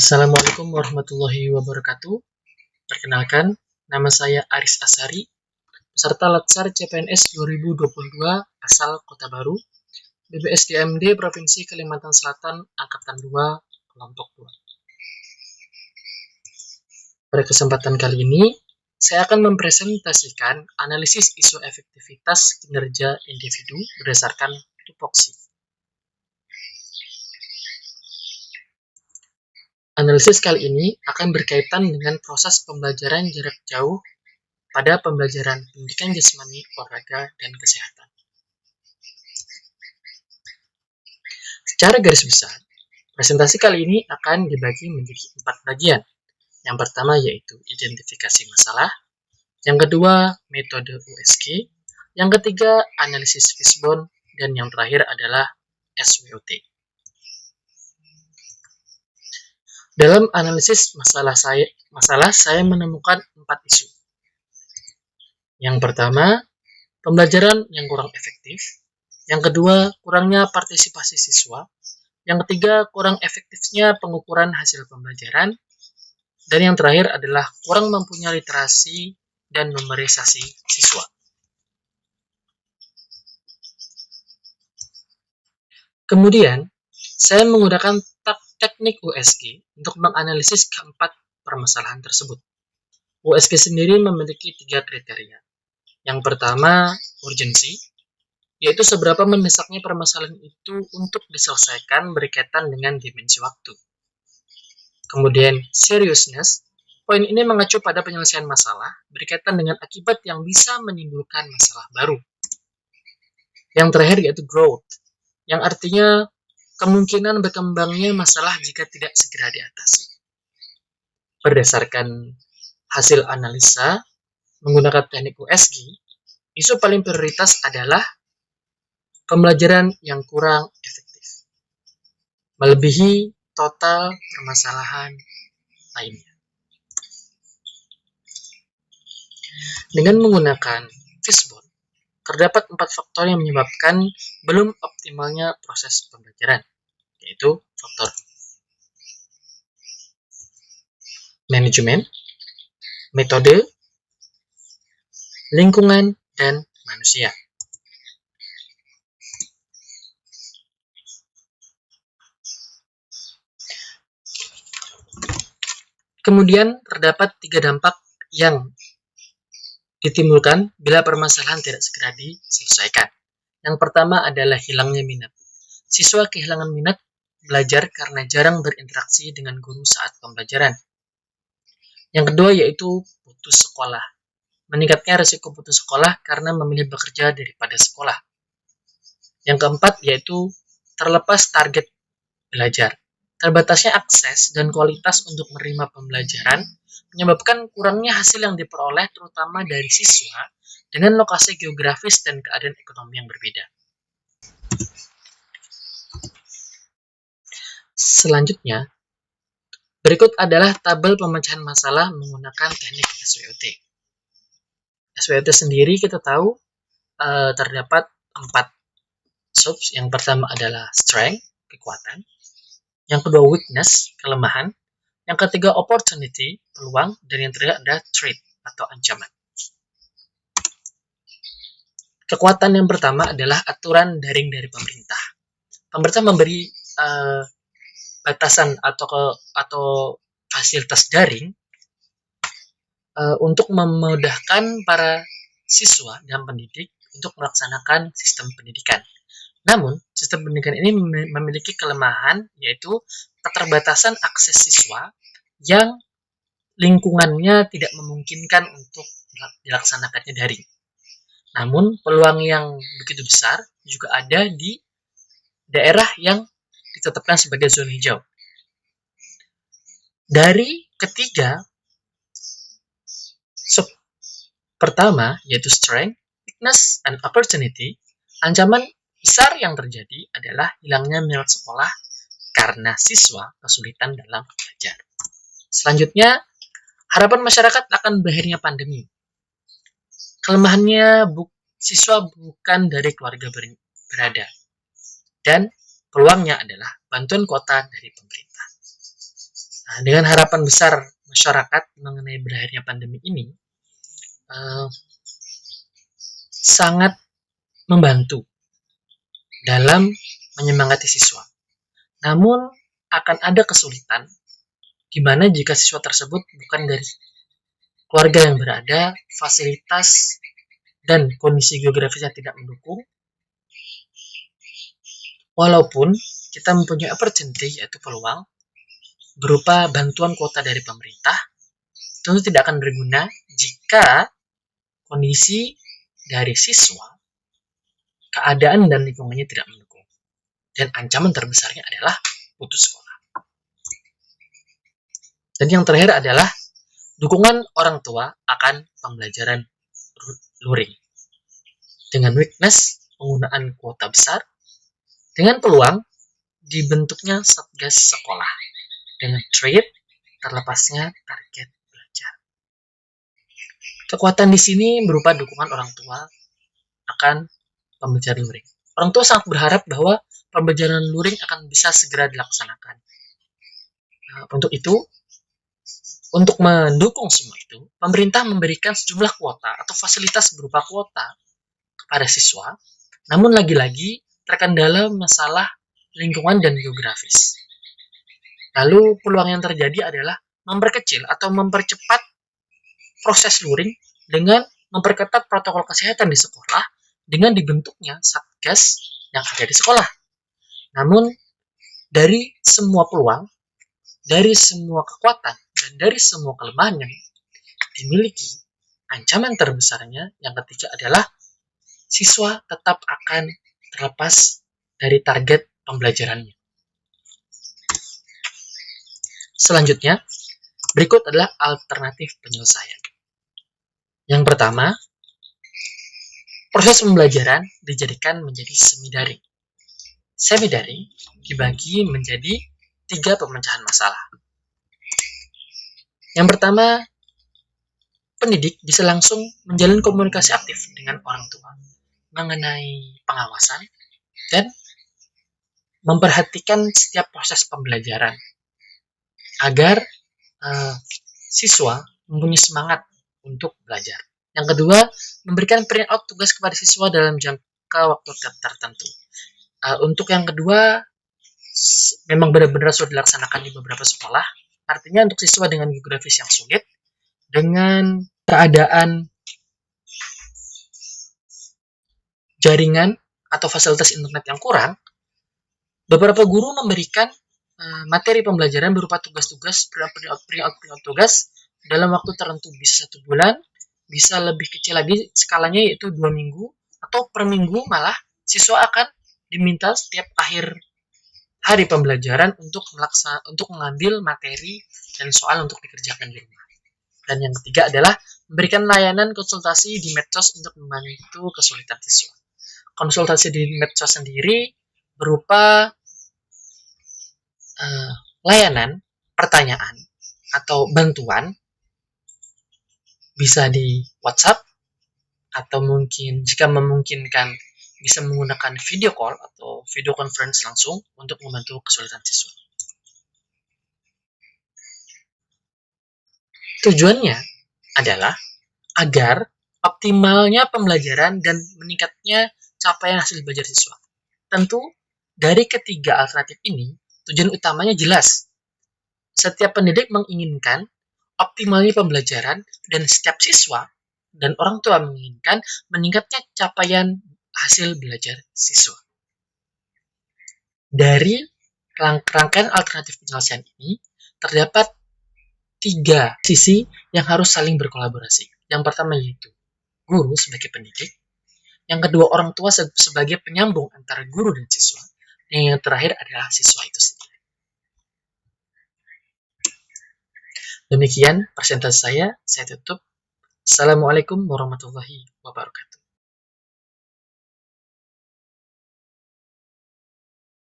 Assalamualaikum warahmatullahi wabarakatuh. Perkenalkan, nama saya Aris Asari, peserta Latsar CPNS 2022 asal Kota Baru, BPSDMD Provinsi Kalimantan Selatan, Angkatan 2, Kelompok 2. Pada kesempatan kali ini, saya akan mempresentasikan analisis isu efektivitas kinerja individu berdasarkan tupoksi. Analisis kali ini akan berkaitan dengan proses pembelajaran jarak jauh pada pembelajaran pendidikan jasmani, olahraga, dan kesehatan. Secara garis besar, presentasi kali ini akan dibagi menjadi 4 bagian. Yang pertama yaitu identifikasi masalah, yang kedua metode USG, yang ketiga analisis Fishbone, dan yang terakhir adalah SWOT. Dalam analisis masalah saya menemukan 4 isu. Yang pertama, pembelajaran yang kurang efektif. Yang kedua, kurangnya partisipasi siswa. Yang ketiga, kurang efektifnya pengukuran hasil pembelajaran. Dan yang terakhir adalah kurang mampunya literasi dan memorisasi siswa. Kemudian, saya menggunakan teknik USG untuk menganalisis keempat permasalahan tersebut. USG sendiri memiliki 3 kriteria. Yang pertama, urgensi, yaitu seberapa mendesaknya permasalahan itu untuk diselesaikan berkaitan dengan dimensi waktu. Kemudian, seriousness, poin ini mengacu pada penyelesaian masalah berkaitan dengan akibat yang bisa menimbulkan masalah baru. Yang terakhir yaitu growth, yang artinya kemungkinan berkembangnya masalah jika tidak segera diatasi. Berdasarkan hasil analisa menggunakan teknik USG, isu paling prioritas adalah pembelajaran yang kurang efektif, melebihi total permasalahan lainnya. Dengan menggunakan Fishbone, terdapat 4 faktor yang menyebabkan belum optimalnya proses pembelajaran, yaitu faktor manajemen, metode, lingkungan, dan manusia. Kemudian terdapat 3 dampak yang ditimbulkan bila permasalahan tidak segera diselesaikan. Yang pertama adalah hilangnya minat. Siswa kehilangan minat belajar karena jarang berinteraksi dengan guru saat pembelajaran. Yang kedua yaitu putus sekolah. Meningkatnya risiko putus sekolah karena memilih bekerja daripada sekolah. Yang keempat yaitu terlepas target belajar. Terbatasnya akses dan kualitas untuk menerima pembelajaran menyebabkan kurangnya hasil yang diperoleh terutama dari siswa dengan lokasi geografis dan keadaan ekonomi yang berbeda. Selanjutnya, berikut adalah tabel pemecahan masalah menggunakan teknik SWOT. SWOT sendiri kita tahu terdapat 4 subs. Yang pertama adalah strength, kekuatan. Yang kedua weakness, kelemahan. Yang ketiga opportunity, peluang. Dan yang terakhir adalah threat atau ancaman. Kekuatan yang pertama adalah aturan daring dari pemerintah. Pemerintah memberi batasan atau fasilitas daring untuk memudahkan para siswa dan pendidik untuk melaksanakan sistem pendidikan. Namun, sistem pendidikan ini memiliki kelemahan, yaitu keterbatasan akses siswa yang lingkungannya tidak memungkinkan untuk dilaksanakannya daring. Namun, peluang yang begitu besar juga ada di daerah yang ditetapkan sebagai zona hijau. Dari ketiga sub pertama, yaitu strength, weakness, and opportunity, ancaman besar yang terjadi adalah hilangnya minat sekolah karena siswa kesulitan dalam belajar. Selanjutnya, harapan masyarakat akan berakhirnya pandemi. Kelemahannya siswa bukan dari keluarga berada. Dan peluangnya adalah bantuan kuota dari pemerintah. Nah, dengan harapan besar masyarakat mengenai berakhirnya pandemi ini, sangat membantu dalam menyemangati siswa. Namun, akan ada kesulitan di mana jika siswa tersebut bukan dari keluarga yang berada, fasilitas dan kondisi geografisnya tidak mendukung, walaupun kita mempunyai opportunity, yaitu peluang, berupa bantuan kuota dari pemerintah, tentu tidak akan berguna jika kondisi dari siswa, keadaan dan lingkungannya tidak mendukung. Dan ancaman terbesarnya adalah putus sekolah. Dan yang terakhir adalah dukungan orang tua akan pembelajaran luring. Dengan weakness penggunaan kuota besar, dengan peluang dibentuknya satgas sekolah, dengan threat terlepasnya target belajar. Kekuatan di sini berupa dukungan orang tua akan pembelajaran luring. Orang tua sangat berharap bahwa pembelajaran luring akan bisa segera dilaksanakan. Nah, untuk itu, untuk mendukung semua itu, pemerintah memberikan sejumlah kuota atau fasilitas berupa kuota kepada siswa, namun lagi-lagi terkendala masalah lingkungan dan geografis. Lalu peluang yang terjadi adalah memperkecil atau mempercepat proses luring dengan memperketat protokol kesehatan di sekolah dengan dibentuknya satgas yang ada di sekolah. Namun, dari semua peluang, dari semua kekuatan, dan dari semua kelemahan yang dimiliki, ancaman terbesarnya yang ketiga adalah siswa tetap akan terlepas dari target pembelajarannya. Selanjutnya, berikut adalah alternatif penyelesaian. Yang pertama, proses pembelajaran dijadikan menjadi semi daring. Semi daring dibagi menjadi 3 pemecahan masalah. Yang pertama, pendidik bisa langsung menjalin komunikasi aktif dengan orang tua mengenai pengawasan dan memperhatikan setiap proses pembelajaran agar siswa mempunyai semangat untuk belajar. Yang kedua, memberikan print out tugas kepada siswa dalam jangka waktu tertentu. Untuk yang kedua, memang benar-benar sudah dilaksanakan di beberapa sekolah. Artinya untuk siswa dengan geografis yang sulit, dengan keadaan jaringan atau fasilitas internet yang kurang, beberapa guru memberikan materi pembelajaran berupa tugas-tugas, print out tugas dalam waktu tertentu, bisa 1 bulan, bisa lebih kecil lagi skalanya yaitu 2 minggu, atau per minggu malah siswa akan diminta setiap akhir hari pembelajaran untuk mengambil materi dan soal untuk dikerjakan di rumah. Dan yang ketiga adalah memberikan layanan konsultasi di medsos untuk membantu kesulitan siswa. Konsultasi di medsos sendiri berupa layanan pertanyaan atau bantuan, bisa di WhatsApp atau mungkin jika memungkinkan bisa menggunakan video call atau video conference langsung untuk membantu kesulitan siswa. Tujuannya adalah agar optimalnya pembelajaran dan meningkatnya capaian hasil belajar siswa. Tentu dari ketiga alternatif ini, tujuan utamanya jelas. Setiap pendidik menginginkan optimalnya pembelajaran dan setiap siswa dan orang tua menginginkan meningkatnya capaian hasil belajar siswa. Dari rangkaian alternatif penyelesaian ini, terdapat 3 sisi yang harus saling berkolaborasi. Yang pertama yaitu guru sebagai pendidik, yang kedua orang tua sebagai penyambung antara guru dan siswa, dan yang terakhir adalah siswa itu sendiri. Demikian presentasi saya tutup. Assalamualaikum warahmatullahi wabarakatuh.